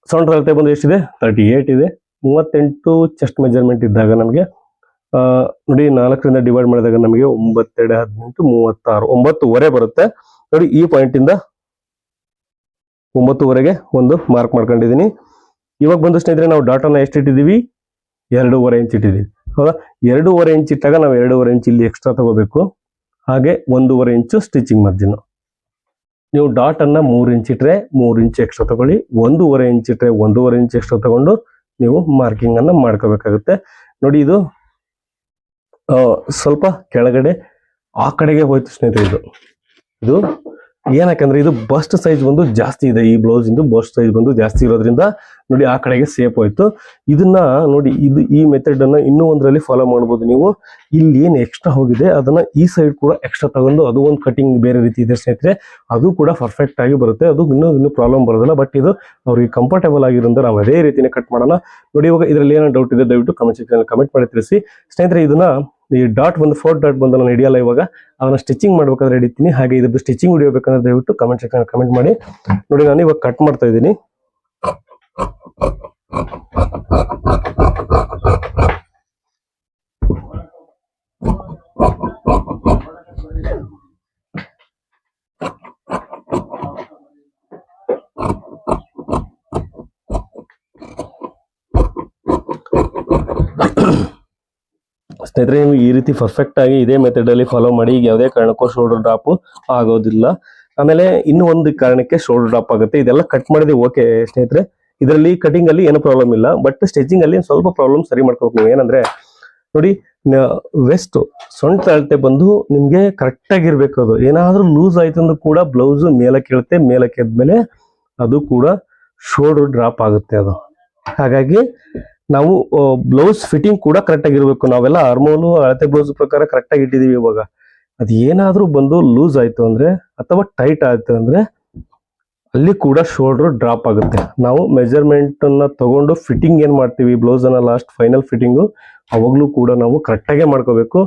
ಸೌಂಡ್ ಅಳತೆ ಬಂದು ಎಷ್ಟಿದೆ? 38 ಇದೆ. 38 ಚೆಸ್ಟ್ ಮೆಜರ್ಮೆಂಟ್ ಇದ್ದಾಗ ನಮಗೆ ನೋಡಿ 4ರಿಂದ ಡಿವೈಡ್ ಮಾಡಿದಾಗ ನಮಗೆ 9 2 18 36 9.5 ಬರುತ್ತೆ ನೋಡಿ. ಈ ಪಾಯಿಂಟ್ ಇಂದ 9.5 ಒಂದು ಮಾರ್ಕ್ ಮಾಡ್ಕೊಂಡಿದ್ದೀನಿ. ಇವಾಗ ಬಂದು ಸ್ನೇಹಿತರೆ ನಾವು ಡಾಟ್ ಅನ್ನ ಎಷ್ಟು ಇಟ್ಟಿದೀವಿ? 2.5 ಇಂಚ್ ಇಟ್ಟಿದೀವಿ ಹೌದಾ? 2.5 ಇಂಚ್ ಇಟ್ಟಾಗ ನಾವು 2.5 ಇಂಚ್ ಇಲ್ಲಿ ಎಕ್ಸ್ಟ್ರಾ ತಗೋಬೇಕು. ಹಾಗೆ 1.5 ಇಂಚು ಸ್ಟಿಚಿಂಗ್ ಮಾರ್ಜಿನ್. ನೀವು ಡಾಟ್ ಅನ್ನ 3 ಇಂಚ್ ಇಟ್ರೆ 3 ಇಂಚ್ ಎಕ್ಸ್ಟ್ರಾ ತಗೊಳ್ಳಿ. 1.5 ಇಂಚ್ ಇಟ್ರೆ 1.5 ಇಂಚ್ ಎಕ್ಸ್ಟ್ರಾ ತಗೊಂಡು ನೀವು ಮಾರ್ಕಿಂಗ್ ಅನ್ನ ಮಾಡ್ಕೋಬೇಕಾಗುತ್ತೆ ನೋಡಿ. ಇದು ಸ್ವಲ್ಪ ಕೆಳಗಡೆ ಆ ಕಡೆಗೆ ಹೋಯ್ತು ಸ್ನೇಹಿತರೆ. ಇದು ಏನಕ್ಕಂದ್ರೆ ಇದು ಬಸ್ಟ್ ಸೈಜ್ ಬಂದು ಜಾಸ್ತಿ ಇದೆ. ಈ ಬ್ಲೌಸ್ ಇಂದು ಬಸ್ಟ್ ಸೈಜ್ ಬಂದು ಜಾಸ್ತಿ ಇರೋದ್ರಿಂದ ನೋಡಿ ಆ ಕಡೆಗೆ ಸೇಪ್ ಹೋಯ್ತು. ಇದನ್ನ ನೋಡಿ, ಈ ಮೆಥಡ್ ಅನ್ನ ಇನ್ನೂ ಒಂದರಲ್ಲಿ ಫಾಲೋ ಮಾಡ್ಬೋದು ನೀವು. ಇಲ್ಲಿ ಏನು ಎಕ್ಸ್ಟ್ರಾ ಹೋಗಿದೆ ಅದನ್ನ ಈ ಸೈಡ್ ಕೂಡ ಎಕ್ಸ್ಟ್ರಾ ತಗೊಂಡು ಅದು ಒಂದು ಕಟಿಂಗ್ ಬೇರೆ ರೀತಿ ಇದೆ ಸ್ನೇಹಿತರೆ, ಅದು ಕೂಡ ಪರ್ಫೆಕ್ಟ್ ಆಗಿ ಬರುತ್ತೆ. ಅದು ಇನ್ನೂ ಪ್ರಾಬ್ಲಮ್ ಬರೋದಿಲ್ಲ. ಬಟ್ ಇದು ಅವ್ರಿಗೆ ಕಂಫರ್ಟೇಬಲ್ ಆಗಿರೋದ್ರಿಂದ ನಾವು ಅದೇ ರೀತಿನೇ ಕಟ್ ಮಾಡೋಣ ನೋಡಿ. ಇವಾಗ ಇದರಲ್ಲಿ ಏನೋ ಡೌಟ್ ಇದೆ ದಯವಿಟ್ಟು ಕಮೆಂಟ್ ಸೆಕ್ಷನ್ ಕಮೆಂಟ್ ಮಾಡಿ ತಿಳಿಸಿ ಸ್ನೇಹಿತರೆ. ಇದನ್ನ ಈ ಡಾಟ್ ಬಂದು 4 ಡಾಟ್ ಬಂದು ನಾನು ಹಿಡಿಯಲ್ಲ ಇವಾಗ, ಅದನ್ನ ಸ್ಟಿಚಿಂಗ್ ಮಾಡ್ಬೇಕಾದ್ರೆ ಹಿಡಿತೀನಿ. ಹಾಗೆ ಇದ್ರದ್ದು ಸ್ಟಿಚಿಂಗ್ ಹಿಡಿಯಬೇಕಂದ್ರೆ ದಯವಿಟ್ಟು ಕಮೆಂಟ್ ಸೆಕ್ಷನ್ ಕಮೆಂಟ್ ಮಾಡಿ. ನೋಡಿ ನಾನು ಇವಾಗ ಕಟ್ ಮಾಡ್ತಾ ಇದ್ದೀನಿ. ಸ್ನೇಹಿತರೆ, ನೀವು ಈ ರೀತಿ ಪರ್ಫೆಕ್ಟ್ ಆಗಿ ಇದೇ ಮೆಥಡ್ ಅಲ್ಲಿ ಫಾಲೋ ಮಾಡಿ. ಈಗ ಯಾವುದೇ ಕಾರಣಕ್ಕೂ ಶೋಲ್ಡರ್ ಡ್ರಾಪ್ ಆಗೋದಿಲ್ಲ. ಆಮೇಲೆ ಇನ್ನು ಒಂದು ಕಾರಣಕ್ಕೆ ಶೋಲ್ಡರ್ ಡ್ರಾಪ್ ಆಗುತ್ತೆ. ಇದೆಲ್ಲ ಕಟ್ ಮಾಡಿದ್ರೆ ಓಕೆ ಸ್ನೇಹಿತರೆ, ಇದರಲ್ಲಿ ಕಟಿಂಗ್ ಅಲ್ಲಿ ಏನು ಪ್ರಾಬ್ಲಮ್ ಇಲ್ಲ. ಬಟ್ ಸ್ಟಿಚಿಂಗ್ ಅಲ್ಲಿ ಸ್ವಲ್ಪ ಪ್ರಾಬ್ಲಮ್ ಸರಿ ಮಾಡ್ಕೋಬೇಕು ನೀವು. ಏನಂದ್ರೆ ನೋಡಿ, ವೆಸ್ಟ್ ಸೊಂಟ ಅಳತೆ ಬಂದು ನಿಮ್ಗೆ ಕರೆಕ್ಟ್ ಆಗಿರ್ಬೇಕು. ಅದು ಏನಾದ್ರೂ ಲೂಸ್ ಆಯ್ತು ಅಂದ್ರೂ ಕೂಡ ಬ್ಲೌಸ್ ಮೇಲಕ್ಕೆ ಇಳುತ್ತೆ. ಮೇಲಕ್ಕೆ ಎದ್ಮೇಲೆ ಅದು ಕೂಡ ಶೋಲ್ಡರ್ ಡ್ರಾಪ್ ಆಗುತ್ತೆ ಅದು. ಹಾಗಾಗಿ ನಾವು ಬ್ಲೌಸ್ ಫಿಟ್ಟಿಂಗ್ ಕೂಡ ಕರೆಕ್ಟ್ ಆಗಿರ್ಬೇಕು. ನಾವೆಲ್ಲ ಆರ್ಮೋಲು ಅಳತೆ ಬ್ಲೌಸ್ ಪ್ರಕಾರ ಕರೆಕ್ಟ್ ಆಗಿ ಇಟ್ಟಿದೀವಿ. ಇವಾಗ ಅದು ಏನಾದ್ರೂ ಬಂದು ಲೂಸ್ ಆಯ್ತು ಅಂದ್ರೆ ಅಥವಾ ಟೈಟ್ ಆಯ್ತು ಅಂದ್ರೆ ಅಲ್ಲಿ ಕೂಡ ಶೋಲ್ಡರ್ ಡ್ರಾಪ್ ಆಗುತ್ತೆ. ನಾವು ಮೆಜರ್ಮೆಂಟ್ ಅನ್ನ ತಗೊಂಡು ಫಿಟ್ಟಿಂಗ್ ಏನ್ ಮಾಡ್ತೀವಿ ಬ್ಲೌಸ್ ಅನ್ನ, ಲಾಸ್ಟ್ ಫೈನಲ್ ಫಿಟ್ಟಿಂಗು ಅವಾಗ್ಲೂ ಕೂಡ ನಾವು ಕರೆಕ್ಟ್ ಆಗೇ ಮಾಡ್ಕೋಬೇಕು.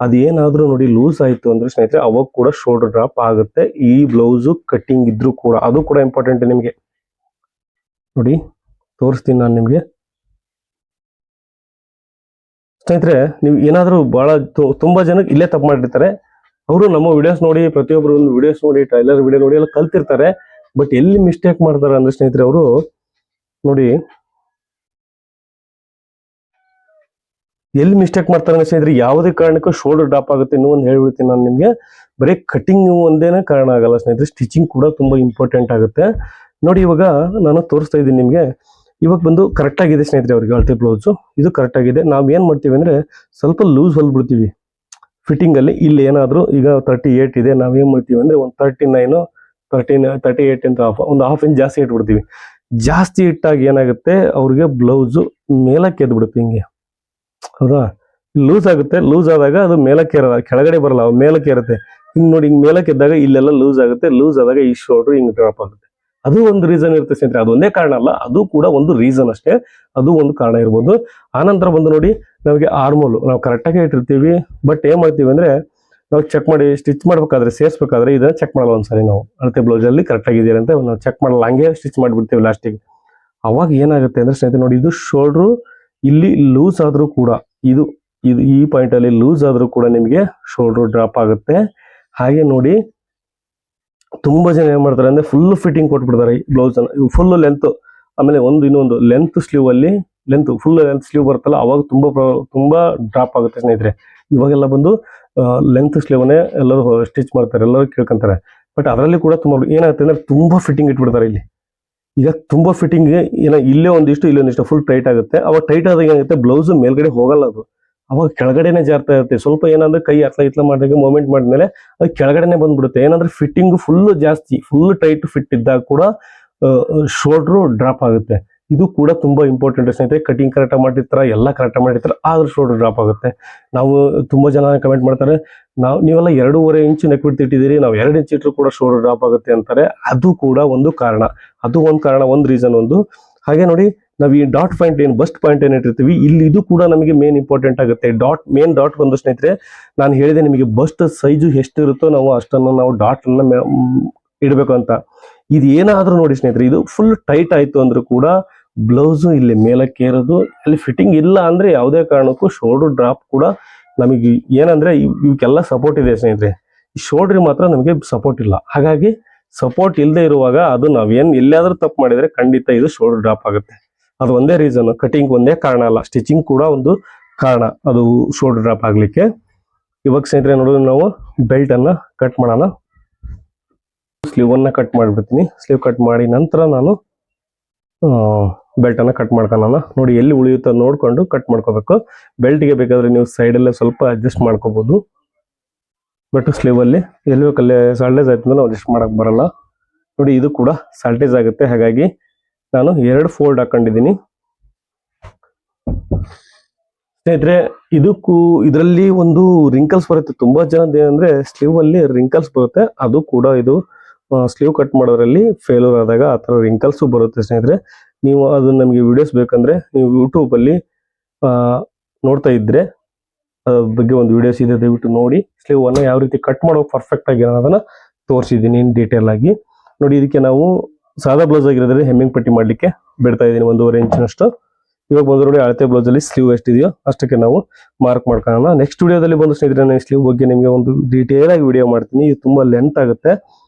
ಅದು ಏನಾದ್ರೂ ನೋಡಿ ಲೂಸ್ ಆಯ್ತು ಅಂದ್ರೆ ಸ್ನೇಹಿತರೆ ಅವಾಗ ಕೂಡ ಶೋಲ್ಡರ್ ಡ್ರಾಪ್ ಆಗುತ್ತೆ. ಈ ಬ್ಲೌಸು ಕಟ್ಟಿಂಗ್ ಇದ್ರೂ ಕೂಡ ಅದು ಕೂಡ ಇಂಪಾರ್ಟೆಂಟ್. ನಿಮ್ಗೆ ನೋಡಿ ತೋರಿಸ್ತೀನಿ ನಾನು ನಿಮ್ಗೆ. ಸ್ನೇಹಿತರೆ, ನೀವು ಏನಾದರೂ ಬಹಳ ತುಂಬಾ ಜನಕ್ಕೆ ಇಲ್ಲೇ ತಪ್ಪು ಮಾಡಿರ್ತಾರೆ. ಅವರು ನಮ್ಮ ವಿಡಿಯೋಸ್ ನೋಡಿ, ಪ್ರತಿಯೊಬ್ಬರು ಒಂದು ವಿಡಿಯೋಸ್ ನೋಡಿ, ಟೈಲರ್ ವಿಡಿಯೋ ನೋಡಿ ಎಲ್ಲ ಕಲ್ತಿರ್ತಾರೆ. ಬಟ್ ಎಲ್ಲಿ ಮಿಸ್ಟೇಕ್ ಮಾಡ್ತಾರೆ ಅಂದ್ರೆ ಸ್ನೇಹಿತರೆ, ಅವರು ನೋಡಿ ಎಲ್ಲಿ ಮಿಸ್ಟೇಕ್ ಮಾಡ್ತಾರೆ ಅಂದ್ರೆ ಸ್ನೇಹಿತರೆ, ಯಾವುದೇ ಕಾರಣಕ್ಕೂ ಶೋಲ್ಡರ್ ಡ್ರಾಪ್ ಆಗುತ್ತೆ. ಇನ್ನೂ ಒಂದು ಹೇಳ್ಬಿಡ್ತೀನಿ ನಾನು ನಿಮ್ಗೆ. ಬರೀ ಕಟಿಂಗ್ ಒಂದೇನೆ ಕಾರಣ ಆಗಲ್ಲ ಸ್ನೇಹಿತರೆ, ಸ್ಟಿಚಿಂಗ್ ಕೂಡ ತುಂಬಾ ಇಂಪಾರ್ಟೆಂಟ್ ಆಗುತ್ತೆ. ನೋಡಿ ಇವಾಗ ನಾನು ತೋರಿಸ್ತಾ ಇದ್ದೀನಿ ನಿಮ್ಗೆ. ಇವಾಗ ಬಂದು ಕರೆಕ್ಟ್ ಆಗಿದೆ ಸ್ನೇಹಿತರೆ, ಅವ್ರಿಗೆ ಅಳತೆ ಬ್ಲೌಸ್ ಇದು ಕರೆಕ್ಟ್ ಆಗಿದೆ. ನಾವ್ ಏನ್ ಮಾಡ್ತೀವಿ ಅಂದ್ರೆ ಸ್ವಲ್ಪ ಲೂಸ್ ಹೊಲ್ಬಿಡ್ತೀವಿ ಫಿಟ್ಟಿಂಗ್ ಅಲ್ಲಿ. ಇಲ್ಲಿ ಏನಾದ್ರು ಈಗ 38 ಇದೆ, ನಾವೇನ್ ಮಾಡ್ತೀವಿ ಅಂದ್ರೆ ಒಂದು 38 ಅಂತ ಒಂದು ಹಾಫ್ ಇಂಚ್ ಜಾಸ್ತಿ ಇಟ್ಬಿಡ್ತೀವಿ. ಜಾಸ್ತಿ ಇಟ್ಟಾಗ ಏನಾಗುತ್ತೆ, ಅವ್ರಿಗೆ ಬ್ಲೌಸ್ ಮೇಲಕ್ಕೆ ಎದ್ದು ಬಿಡುತ್ತೆ ಹಿಂಗೆ, ಹೌದಾ? ಲೂಸ್ ಆಗುತ್ತೆ. ಲೂಸ್ ಆದಾಗ ಅದು ಮೇಲಕ್ಕೆ ಇರಲ್ಲ, ಕೆಳಗಡೆ ಬರಲ್ಲ, ಮೇಲಕ್ಕೆ ಇರುತ್ತೆ. ಹಿಂಗ್ ನೋಡಿ, ಹಿಂಗ್ ಮೇಲಕ್ಕೆ ಇದ್ದಾಗ ಇಲ್ಲೆಲ್ಲ ಲೂಸ್ ಆಗುತ್ತೆ. ಲೂಸ್ ಆದಾಗ ಈ ಶೋಲ್ಡರ್ ಹಿಂಗ್ ಡ್ರಾಪ್ ಆಗುತ್ತೆ. ಅದು ಒಂದು ರೀಸನ್ ಇರುತ್ತೆ ಸ್ನೇಹಿತರೆ. ಅದೊಂದೇ ಕಾರಣ ಅಲ್ಲ, ಅದು ಕೂಡ ಒಂದು ರೀಸನ್ ಅಷ್ಟೇ. ಅದು ಒಂದು ಕಾರಣ ಇರ್ಬೋದು. ಆನಂತರ ಬಂದು ನೋಡಿ, ನಮಗೆ ಆರ್ಮೋಲ್ ನಾವು ಕರೆಕ್ಟ್ ಆಗಿ ಇಟ್ಟಿರ್ತೀವಿ. ಬಟ್ ಏನ್ ಮಾಡ್ತೀವಿ ಅಂದ್ರೆ ನಾವು ಚೆಕ್ ಮಾಡಿ ಸ್ಟಿಚ್ ಮಾಡ್ಬೇಕಾದ್ರೆ, ಸೇರಿಸಬೇಕಾದ್ರೆ ಇದನ್ನ ಚೆಕ್ ಮಾಡಲ್ಲ ಒಂದ್ಸರಿ. ನಾವು ಅಳತೆ ಬ್ಲೌಸ್ ಅಲ್ಲಿ ಕರೆಕ್ಟ್ ಆಗಿದೆಯಾ ಅಂತ ನಾವು ಚೆಕ್ ಮಾಡಲ್ಲ, ಹಂಗೆ ಸ್ಟಿಚ್ ಮಾಡ್ಬಿಡ್ತೀವಿ ಲಾಸ್ಟಿಗೆ. ಅವಾಗ ಏನಾಗುತ್ತೆ ಅಂದ್ರೆ ಸ್ನೇಹಿತರೆ ನೋಡಿ, ಇದು ಶೋಲ್ಡ್ರು ಇಲ್ಲಿ ಲೂಸ್ ಆದ್ರೂ ಕೂಡ, ಇದು ಇದು ಈ ಪಾಯಿಂಟ್ ಅಲ್ಲಿ ಲೂಸ್ ಆದ್ರೂ ಕೂಡ ನಿಮಗೆ ಶೋಲ್ಡರ್ ಡ್ರಾಪ್ ಆಗುತ್ತೆ. ಹಾಗೆ ನೋಡಿ, ತುಂಬಾ ಜನ ಏನ್ ಮಾಡ್ತಾರೆ ಅಂದ್ರೆ ಫುಲ್ ಫಿಟ್ಟಿಂಗ್ ಕೊಟ್ಬಿಡ್ತಾರೆ ಈ ಬ್ಲೌಸ್ ಅನ್ನ, ಫುಲ್ ಲೆಂತ್. ಆಮೇಲೆ ಇನ್ನೊಂದು ಲೆಂತ್ ಸ್ಲೀವ್ ಅಲ್ಲಿ ಫುಲ್ ಲೆಂತ್ ಸ್ಲೀವ್ ಬರುತ್ತಲ್ಲ, ಅವಾಗ ತುಂಬಾ ಡ್ರಾಪ್ ಆಗುತ್ತೆ ಸ್ನೇಹಿತರೆ. ಇವಾಗೆಲ್ಲ ಬಂದು ಲೆಂತ್ ಸ್ಲೀವ್ನೇ ಎಲ್ಲರೂ ಸ್ಟಿಚ್ ಮಾಡ್ತಾರೆ, ಎಲ್ಲರೂ ಕೇಳ್ಕೊಂತಾರೆ. ಬಟ್ ಅದರಲ್ಲಿ ಕೂಡ ತುಂಬಾ ಏನಾಗುತ್ತೆ ಅಂದ್ರೆ ತುಂಬಾ ಫಿಟ್ಟಿಂಗ್ ಇಟ್ಬಿಡ್ತಾರೆ ಇಲ್ಲಿ. ಈಗ ತುಂಬಾ ಫಿಟ್ಟಿಂಗ್ ಇಲ್ಲೇ ಒಂದಿಷ್ಟು ಫುಲ್ ಟೈಟ್ ಆಗುತ್ತೆ. ಅವಾಗ ಟೈಟ್ ಆದಾಗ ಏನಾಗುತ್ತೆ, ಬ್ಲೌಸ್ ಮೇಲ್ಗಡೆ ಹೋಗಲ್ಲ, ಅದು ಅವಾಗ ಕೆಳಗಡೆನೆ ಜಾರ್ತಾ ಇರುತ್ತೆ. ಸ್ವಲ್ಪ ಏನಂದ್ರೆ ಕೈ ಇತ್ಲ ಮಾಡಿದಾಗ ಮೂವ್ಮೆಂಟ್ ಮಾಡಿದ್ಮೇಲೆ ಅದು ಕೆಳಗಡೆನೆ ಬಂದ್ಬಿಡುತ್ತೆ. ಏನಂದ್ರೆ ಫಿಟ್ಟಿಂಗ್ ಫುಲ್ ಟೈಟ್ ಫಿಟ್ ಇದ್ದಾಗ ಕೂಡ ಶೋಲ್ಡ್ರು ಡ್ರಾಪ್ ಆಗುತ್ತೆ. ಇದು ಕೂಡ ತುಂಬಾ ಇಂಪಾರ್ಟೆಂಟ್ ಸ್ನೇಹಿತರೆ. ಕಟಿಂಗ್ ಕರೆಕ್ಟ್ ಮಾಡಿರ್ತಾರ, ಎಲ್ಲ ಕರೆಕ್ಟ್ ಮಾಡಿರ್ತಾರ, ಆದ್ರೂ ಶೋಲ್ಡರ್ ಡ್ರಾಪ್ ಆಗುತ್ತೆ. ನಾವು ತುಂಬಾ ಜನ ಕಮೆಂಟ್ ಮಾಡ್ತಾರೆ, ನೀವೆಲ್ಲ 2.5 ಇಂಚು ನೆಕ್ ಬಿಡ್ತು ಇಟ್ಟಿದ್ದೀರಿ, ನಾವು 2 ಇಂಚ್ ಇಟ್ಟರು ಕೂಡ ಶೋಲ್ಡರ್ ಡ್ರಾಪ್ ಆಗುತ್ತೆ ಅಂತಾರೆ. ಅದು ಕೂಡ ಒಂದು ಕಾರಣ, ಒಂದು ರೀಸನ್ ಒಂದು. ಹಾಗೆ ನೋಡಿ, ನಾವು ಈ ಡಾಟ್ ಪಾಯಿಂಟ್ ಬಸ್ಟ್ ಪಾಯಿಂಟ್ ಏನ್ ಇಟ್ಟಿರ್ತೀವಿ ಇಲ್ಲಿ, ಇದು ಕೂಡ ನಮಗೆ ಮೇನ್ ಇಂಪಾರ್ಟೆಂಟ್ ಆಗುತ್ತೆ. ಮೇನ್ ಡಾಟ್ ಬಂದು ಸ್ನೇಹಿತರೆ, ನಾನು ಹೇಳಿದೆ ನಿಮಗೆ ಬಸ್ಟ್ ಸೈಜು ಎಷ್ಟು ಇರುತ್ತೋ ನಾವು ಅಷ್ಟನ್ನು ನಾವು ಡಾಟ್ ಅನ್ನ ಇಡಬೇಕು ಅಂತ. ಇದು ಏನಾದ್ರೂ ನೋಡಿ ಸ್ನೇಹಿತರೆ, ಇದು ಫುಲ್ ಟೈಟ್ ಆಯ್ತು ಅಂದ್ರೂ ಕೂಡ ಬ್ಲೌಸ್ ಇಲ್ಲಿ ಮೇಲಕ್ಕೆ ಇರೋದು, ಅಲ್ಲಿ ಫಿಟ್ಟಿಂಗ್ ಇಲ್ಲ ಅಂದ್ರೆ ಯಾವುದೇ ಕಾರಣಕ್ಕೂ ಶೋಲ್ಡರ್ ಡ್ರಾಪ್ ಕೂಡ ನಮಗೆ ಏನಂದ್ರೆ ಇವಕ್ಕೆಲ್ಲ ಸಪೋರ್ಟ್ ಇದೆ ಸ್ನೇಹಿತರೆ. ಈ ಶೋಲ್ಡರ್ ಮಾತ್ರ ನಮಗೆ ಸಪೋರ್ಟ್ ಇಲ್ಲ. ಹಾಗಾಗಿ ಸಪೋರ್ಟ್ ಇಲ್ಲದೆ ಇರುವಾಗ ಅದು ಎಲ್ಲಾದ್ರೂ ತಪ್ಪು ಮಾಡಿದ್ರೆ ಖಂಡಿತ ಇದು ಶೋಲ್ಡರ್ ಡ್ರಾಪ್ ಆಗುತ್ತೆ. ಅದು ಒಂದೇ ರೀಸನ್, ಕಟಿಂಗ್ ಒಂದೇ ಕಾರಣ ಅಲ್ಲ, ಸ್ಟಿಚಿಂಗ್ ಕೂಡ ಒಂದು ಕಾರಣ ಅದು ಶೋಲ್ಡರ್ ಡ್ರಾಪ್ ಆಗ್ಲಿಕ್ಕೆ. ಇವಾಗ ಸ್ನೇಹಿತರೆ ನೋಡಿದ್ರೆ ನಾವು ಬೆಲ್ಟ್ ಅನ್ನ ಕಟ್ ಮಾಡೋಣ. ಸ್ಲೀವ್ ಅನ್ನ ಕಟ್ ಮಾಡ್ಬಿಡ್ತೀನಿ. ಸ್ಲೀವ್ ಕಟ್ ಮಾಡಿ ನಂತರ ನಾನು ಬೆಲ್ಟ್ ಅನ್ನ ಕಟ್ ಮಾಡ್ಕೊಳ್ಳೋಣ. ನೋಡಿ ಎಲ್ಲಿ ಉಳಿಯುತ್ತೋ ನೋಡ್ಕೊಂಡು ಕಟ್ ಮಾಡ್ಕೋಬೇಕು. ಬೆಲ್ಟ್ಗೆ ಬೇಕಾದ್ರೆ ನೀವು ಸೈಡಲ್ಲೇ ಸ್ವಲ್ಪ ಅಡ್ಜಸ್ಟ್ ಮಾಡ್ಕೋಬಹುದು. ಬಟ್ ಸ್ಲೀವ್ ಅಲ್ಲಿ ಎಲ್ಲಿ ಬೇಕಲ್ಲೇ ಸಾಲ್ಟೇಜ್ ಆಯ್ತು ಅಂದ್ರೆ ನಾವು ಅಡ್ಜಸ್ಟ್ ಮಾಡಕ್ ಬರಲ್ಲ. ನೋಡಿ ಇದು ಕೂಡ ಸಾಲ್ಟೇಜ್ ಆಗುತ್ತೆ. ಹಾಗಾಗಿ ನಾನು 2 ಫೋಲ್ಡ್ ಹಾಕೊಂಡಿದ್ದೀನಿ ಸ್ನೇಹಿತರೆ. ಇದರಲ್ಲಿ ಒಂದು ರಿಂಕಲ್ಸ್ ಬರುತ್ತೆ. ತುಂಬಾ ಜನದ ಏನಂದ್ರೆ ಸ್ಲೀವ್ ಅಲ್ಲಿ ರಿಂಕಲ್ಸ್ ಬರುತ್ತೆ. ಅದು ಕೂಡ ಇದು ಸ್ಲೀವ್ ಕಟ್ ಮಾಡೋದ್ರಲ್ಲಿ ಫೇಲ್ಯೂರ್ ಆದಾಗ ಆ ತರ ರಿಂಕಲ್ಸ್ ಬರುತ್ತೆ ಸ್ನೇಹಿತರೆ. ನೀವು ಅದು ನಮಗೆ ವಿಡಿಯೋಸ್ ಬೇಕಂದ್ರೆ ನೀವು ಯೂಟ್ಯೂಬ್ ಅಲ್ಲಿ ನೋಡ್ತಾ ಇದ್ರೆ ಅದ್ರ ಬಗ್ಗೆ ಒಂದು ವಿಡಿಯೋಸ್ ಇದೆ, ದಯವಿಟ್ಟು ನೋಡಿ. ಸ್ಲೀವ್ ಅನ್ನು ಯಾವ ರೀತಿ ಕಟ್ ಮಾಡೋ ಪರ್ಫೆಕ್ಟ್ ಆಗಿ ಅನ್ನೋದನ್ನ ತೋರಿಸಿದ್ದೀನಿ ಇನ್ ಡೀಟೇಲ್ ಆಗಿ. ನೋಡಿ, ಇದಕ್ಕೆ ನಾವು ಸಾದಾ ಬ್ಲೌಸ್ ಆಗಿರೋದ್ರಲ್ಲಿ ಹೆಮ್ಮಿಂಗ್ ಪಟ್ಟಿ ಮಾಡ್ಲಿಕ್ಕೆ ಬಿಡ್ತಾ ಇದ್ದೀನಿ 1.5 ಇಂಚಿನಷ್ಟು. ಇವಾಗ ಬಂದು ನೋಡಿ, ಅಳತೆ ಬ್ಲೌಸ್ ಅಲ್ಲಿ ಸ್ಲೀವ್ ಎಷ್ಟಿದೆಯೋ ಅಷ್ಟಕ್ಕೆ ನಾವು ಮಾರ್ಕ್ ಮಾಡ್ಕೊಳ್ಳೋಣ. ನೆಕ್ಸ್ಟ್ ವಿಡಿಯೋದಲ್ಲಿ ಬಂದು ಸ್ನೇಹಿತರೆ ನಾನು ಸ್ಲೀವ್ ಬಗ್ಗೆ ನಿಮಗೆ ಒಂದು ಡೀಟೇಲ್ ಆಗಿ ವಿಡಿಯೋ ಮಾಡ್ತೀನಿ. ಇದು ತುಂಬಾ ಲೆಂತ್ ಆಗುತ್ತೆ,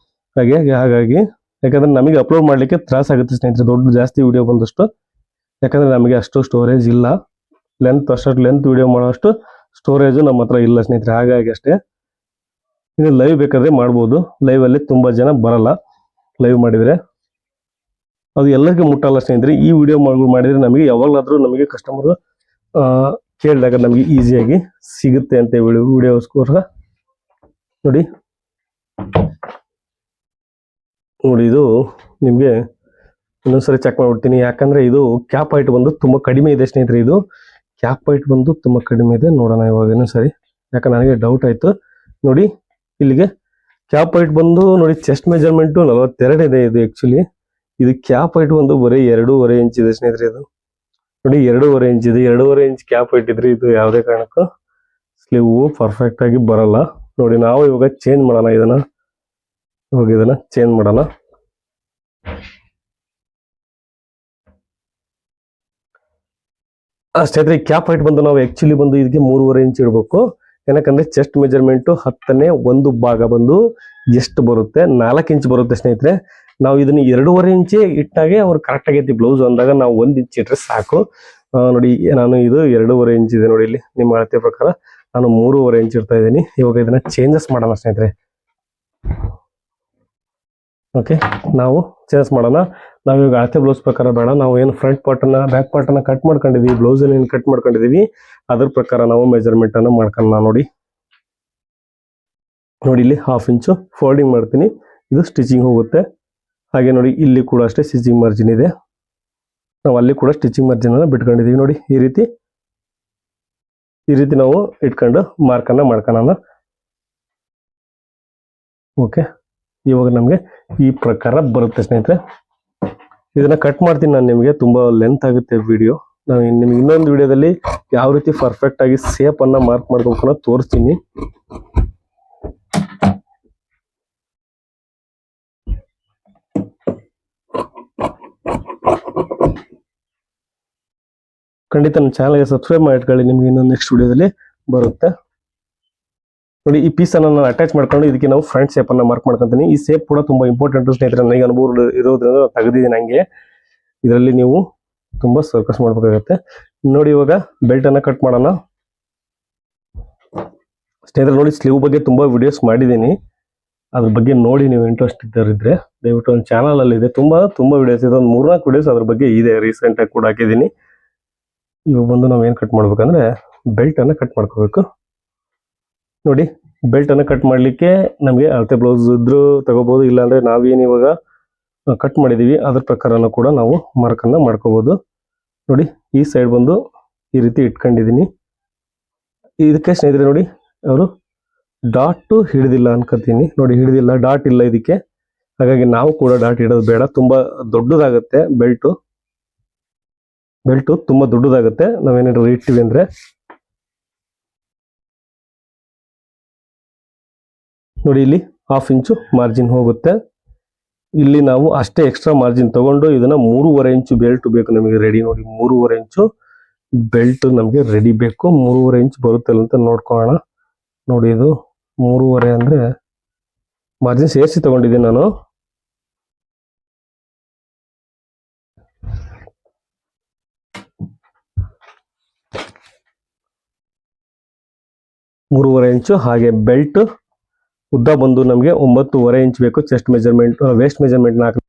ಹಾಗಾಗಿ ಯಾಕಂದ್ರೆ ನಮಗೆ ಅಪ್ಲೋಡ್ ಮಾಡ್ಲಿಕ್ಕೆ ತ್ರಾಸ ಆಗುತ್ತೆ ಸ್ನೇಹಿತರೆ, ಜಾಸ್ತಿ ವಿಡಿಯೋ ಬಂದಷ್ಟು. ಯಾಕಂದ್ರೆ ನಮಗೆ ಅಷ್ಟು ಸ್ಟೋರೇಜ್ ಇಲ್ಲ, ಅಷ್ಟು ಲೆಂತ್ ವಿಡಿಯೋ ಮಾಡೋಷ್ಟು ಸ್ಟೋರೇಜ್ ನಮ್ಮ ಹತ್ರ ಇಲ್ಲ ಸ್ನೇಹಿತರೆ, ಹಾಗಾಗಿ ಅಷ್ಟೇ. ಇನ್ನು ಲೈವ್ ಬೇಕಾದ್ರೆ ಮಾಡ್ಬೋದು, ಲೈವ್ ಅಲ್ಲಿ ತುಂಬಾ ಜನ ಬರಲ್ಲ. ಲೈವ್ ಮಾಡಿದ್ರೆ ಅದು ಎಲ್ಲರಿಗೂ ಮುಟ್ಟಲ್ಲ ಸ್ನೇಹಿತರೆ. ಈ ವಿಡಿಯೋ ಮಾಡಿದ್ರೆ ನಮಗೆ ಯಾವಾಗಲಾದ್ರೂ ನಮಗೆ ಕಸ್ಟಮರ್ ಕೇಳಿದಾಗ ನಮಗೆ ಈಸಿಯಾಗಿ ಸಿಗುತ್ತೆ ಅಂತ ಹೇಳಿ ವಿಡಿಯೋಸ್ಗೋಸ್ಕರ ನೋಡಿ. ಇದು ನಿಮಗೆ ಇನ್ನೊಂದ್ಸರಿ ಚೆಕ್ ಮಾಡ್ಬಿಡ್ತೀನಿ, ಯಾಕಂದ್ರೆ ಇದು ಕ್ಯಾಪ್ ಹೈಟ್ ಬಂದು ತುಂಬಾ ಕಡಿಮೆ ಇದೆ ಸ್ನೇಹಿತರೆ. ಇದು ಕ್ಯಾಪ್ ಹೈಟ್ ಬಂದು ತುಂಬಾ ಕಡಿಮೆ ಇದೆ. ನೋಡೋಣ ಇವಾಗ ಇನ್ನೊಂದ್ಸರಿ, ಯಾಕಂದ್ರೆ ನನಗೆ ಡೌಟ್ ಆಯ್ತು. ನೋಡಿ, ಇಲ್ಲಿಗೆ ಕ್ಯಾಪ್ ಹೈಟ್ ಬಂದು ನೋಡಿ, ಚೆಸ್ಟ್ ಮೆಜರ್ಮೆಂಟ್ 42 ಇದೆ. ಇದು ಆಕ್ಚುಲಿ ಇದು ಕ್ಯಾಪ್ ಹೈಟ್ ಒಂದು ಬರೀ 2.5 ಇಂಚ್ ಇದೆ ಸ್ನೇಹಿತರೆ. ಇದು ನೋಡಿ 2.5 ಇಂಚ್ ಇದೆ. 2.5 ಇಂಚ್ ಕ್ಯಾಪ್ ಹೈಟ್ ಇದ್ರೆ ಇದು ಯಾವುದೇ ಕಾರಣಕ್ಕೂ ಸ್ಲೀವ್ ಪರ್ಫೆಕ್ಟ್ ಆಗಿ ಬರಲ್ಲ. ನೋಡಿ, ನಾವು ಇವಾಗ ಚೇಂಜ್ ಮಾಡೋಣ, ಇದನ್ನ ಚೇಂಜ್ ಮಾಡೋಣ. ಸ್ನೇಹಿತರೆ, ಕ್ಯಾಪ್ ಹೈಟ್ ಬಂದು ನಾವು ಆಕ್ಚುಲಿ ಬಂದು ಇದಕ್ಕೆ 3.5 ಇಂಚ್ ಇಡಬೇಕು. ಏನಕ್ಕಂದ್ರೆ ಚೆಸ್ಟ್ ಮೆಜರ್ಮೆಂಟ್ 10ನೇ 1 ಭಾಗ ಬಂದು ಎಷ್ಟು ಬರುತ್ತೆ, 4 ಇಂಚ್ ಬರುತ್ತೆ ಸ್ನೇಹಿತರೆ. ನಾವು ಇದನ್ನ 2.5 ಇಂಚ್ ಇಟ್ಟಾಗೆ ಅವ್ರು ಕರೆಕ್ಟ್ ಆಗೈತಿ ಬ್ಲೌಸ್ ಅಂದಾಗ ನಾವು 1 ಇಂಚ್ ಇಟ್ರೆ ಸಾಕು. ನೋಡಿ, ನಾನು ಇದು 2.5 ಇಂಚ್ ಇದೆ. ನೋಡಿ, ಇಲ್ಲಿ ನಿಮ್ಮ ಅಳತೆ ಪ್ರಕಾರ ನಾನು 3.5 ಇಂಚ್ ಇಡ್ತಾ ಇದ್ದೀನಿ. ಇವಾಗ ಇದನ್ನ ಚೇಂಜಸ್ ಮಾಡೋಣ ಸ್ನೇಹಿತರೆ. ಓಕೆ, ನಾವು ಚೇಂಜ್ ಮಾಡೋಣ. ನಾವು ಇವಾಗ ಅಳತೆ ಬ್ಲೌಸ್ ಪ್ರಕಾರ ಬೇಡ, ನಾವು ಏನು ಫ್ರಂಟ್ ಪಾರ್ಟ್ ಅನ್ನ ಬ್ಯಾಕ್ ಪಾರ್ಟ್ ಅನ್ನ ಕಟ್ ಮಾಡ್ಕೊಂಡಿದೀವಿ, ಬ್ಲೌಸ್ ಅಲ್ಲಿ ಏನು ಕಟ್ ಮಾಡ್ಕೊಂಡಿದೀವಿ ಅದ್ರ ಪ್ರಕಾರ ನಾವು ಮೆಜರ್ಮೆಂಟ್ ಅನ್ನ ಮಾಡ್ಕೊಳ್ಳೋಣ. ನೋಡಿ, ಇಲ್ಲಿ 1/2 ಇಂಚು ಫೋಲ್ಡಿಂಗ್ ಮಾಡ್ತೀನಿ, ಇದು ಸ್ಟಿಚಿಂಗ್ ಹೋಗುತ್ತೆ. ಹಾಗೆ ನೋಡಿ, ಇಲ್ಲಿ ಕೂಡ ಅಷ್ಟೇ ಸ್ಟಿಚಿಂಗ್ ಮಾರ್ಜಿನ್ ಇದೆ. ನಾವು ಅಲ್ಲಿ ಕೂಡ ಸ್ಟಿಚಿಂಗ್ ಮಾರ್ಜಿನ್ ಅನ್ನ ಬಿಟ್ಕೊಂಡಿದೀವಿ. ನೋಡಿ, ಈ ರೀತಿ ನಾವು ಇಟ್ಕೊಂಡು ಮಾರ್ಕ್ ಅನ್ನ ಮಾಡ್ಕೊಳ್ಳೋಣ. ಓಕೆ, ಇವಾಗ ನಮಗೆ ಈ ಪ್ರಕಾರ ಬರುತ್ತೆ ಸ್ನೇಹಿತರೆ. ಇದನ್ನ ಕಟ್ ಮಾಡ್ತೀನಿ ನಾನು, ನಿಮಗೆ ತುಂಬಾ ಲೆಂತ್ ಆಗುತ್ತೆ ವಿಡಿಯೋ. ನಾನು ನಿಮ್ಗೆ ಇನ್ನೊಂದು ವಿಡಿಯೋದಲ್ಲಿ ಯಾವ ರೀತಿ ಪರ್ಫೆಕ್ಟ್ ಆಗಿ ಸೇಪ್ ಅನ್ನ ಮಾರ್ಕ್ ಮಾಡ್ಬೇಕು ಅನ್ನೋದು ತೋರಿಸ್ತೀನಿ. ಖಂಡಿತ ನನ್ನ ಚಾನಲ್ಗೆ ಸಬ್ಸ್ಕ್ರೈಬ್ ಮಾಡಿಟ್ಕೊಳ್ಳಿ, ನಿಮ್ಗೆ ಇನ್ನೊಂದು ನೆಕ್ಸ್ಟ್ ವಿಡಿಯೋದಲ್ಲಿ ಬರುತ್ತೆ. ನೋಡಿ, ಈ ಪೀಸ್ ಅನ್ನ ನಾನು ಅಟ್ಯಾಚ್ ಮಾಡ್ಕೊಂಡು ಇದಕ್ಕೆ ನಾವು ಫ್ರಂಟ್ ಶೇಪ್ ಅನ್ನ ಮಾರ್ಕ್ ಮಾಡ್ಕೊಂತೀನಿ. ಈ ಶೇಪ್ ಕೂಡ ತುಂಬಾ ಇಂಪಾರ್ಟೆಂಟ್ ಸ್ನೇಹಿತರೆ, ನನಗೆ ಅನುಭವ ಇರೋದ್ರಿಂದ ತೆಗೆದಿದ್ದೀನಿ ಹಂಗೆ. ಇದರಲ್ಲಿ ನೀವು ತುಂಬಾ ಸರ್ಕಸ್ ಮಾಡ್ಬೇಕಾಗತ್ತೆ. ನೋಡಿ, ಇವಾಗ ಬೆಲ್ಟ್ ಅನ್ನ ಕಟ್ ಮಾಡೋಣ ಸ್ನೇಹಿತರೆ. ನೋಡಿ, ಸ್ಲೀವ್ ಬಗ್ಗೆ ತುಂಬಾ ವಿಡಿಯೋಸ್ ಮಾಡಿದ್ದೀನಿ, ಅದ್ರ ಬಗ್ಗೆ ನೋಡಿ ನೀವು ಇಂಟ್ರೆಸ್ಟ್ ಇದ್ದರಿದ್ರೆ ದಯವಿಟ್ಟು ಒಂದು ಚಾನಲ್ ಅಲ್ಲಿ ಇದೆ, ತುಂಬಾ ವಿಡಿಯೋಸ್ ಇದೆ. ಒಂದು 3-4 ವಿಡಿಯೋಸ್ ಅದ್ರ ಬಗ್ಗೆ ಇದೆ, ರೀಸೆಂಟ್ ಆಗಿ ಕೂಡ ಹಾಕಿದ್ದೀನಿ. ಇವಾಗ ಬಂದು ನಾವ್ ಏನ್ ಕಟ್ ಮಾಡ್ಬೇಕಂದ್ರೆ ಬೆಲ್ಟ್ ಅನ್ನ ಕಟ್ ಮಾಡ್ಕೋಬೇಕು. ನೋಡಿ, ಬೆಲ್ಟ್ ಅನ್ನ ಕಟ್ ಮಾಡ್ಲಿಕ್ಕೆ ನಮಗೆ ಅಳತೆ ಬ್ಲೌಸ್ ಇದ್ರೂ ತಗೋಬಹುದು, ಇಲ್ಲಾಂದ್ರೆ ನಾವೇನು ಇವಾಗ ಕಟ್ ಮಾಡಿದೀವಿ ಅದ್ರ ಪ್ರಕಾರನೂ ಕೂಡ ನಾವು ಮಾರ್ಕ್ ಅನ್ನ ಮಾಡ್ಕೋಬಹುದು. ನೋಡಿ, ಈ ಸೈಡ್ ಬಂದು ಈ ರೀತಿ ಇಟ್ಕೊಂಡಿದೀನಿ. ಇದಕ್ಕೆ ಸ್ನೇಹಿತರೆ ನೋಡಿ, ಅವರು ಡಾಟ್ ಹಿಡಿದಿಲ್ಲ ಅನ್ಕೋತೀನಿ. ನೋಡಿ, ಹಿಡಿದಿಲ್ಲ, ಡಾಟ್ ಇಲ್ಲ ಇದಕ್ಕೆ, ಹಾಗಾಗಿ ನಾವು ಕೂಡ ಡಾಟ್ ಇಡೋದು ಬೇಡ. ತುಂಬಾ ದೊಡ್ಡದಾಗುತ್ತೆ ಬೆಲ್ಟ್ ತುಂಬಾ ದೊಡ್ಡದಾಗುತ್ತೆ ನಾವೇನಾದ್ರು ಇಟ್ಟಿವಿ ಅಂದ್ರೆ. ನೋಡಿ, ಇಲ್ಲಿ 1/2 ಇಂಚು ಮಾರ್ಜಿನ್ ಹೋಗುತ್ತೆ. ಇಲ್ಲಿ ನಾವು ಅಷ್ಟೇ ಎಕ್ಸ್ಟ್ರಾ ಮಾರ್ಜಿನ್ ತಗೊಂಡು ಇದನ್ನ 3.5 ಇಂಚು ಬೆಲ್ಟ್ ಬೇಕು ನಮಗೆ ರೆಡಿ. ನೋಡಿ, 3.5 ಇಂಚು ಬೆಲ್ಟ್ ನಮಗೆ ರೆಡಿ ಬೇಕು. 3.5 ಇಂಚ್ ಬರುತ್ತಲ್ಲ ಅಂತ ನೋಡ್ಕೊಳ್ಳೋಣ. ನೋಡಿ, ಇದು 3.5 ಅಂದ್ರೆ ಮಾರ್ಜಿನ್ ಸೇರಿಸಿ ತಗೊಂಡಿದ್ದೀನಿ ನಾನು. ಮೂರುವರೆ ಇಂಚು. ಹಾಗೆ ಬೆಲ್ಟ್ ಉದ್ದ ಬಂದು ನಮಗೆ 9.5 ಇಂಚ್ ಬೇಕು. Chest measurement, waste measurement 4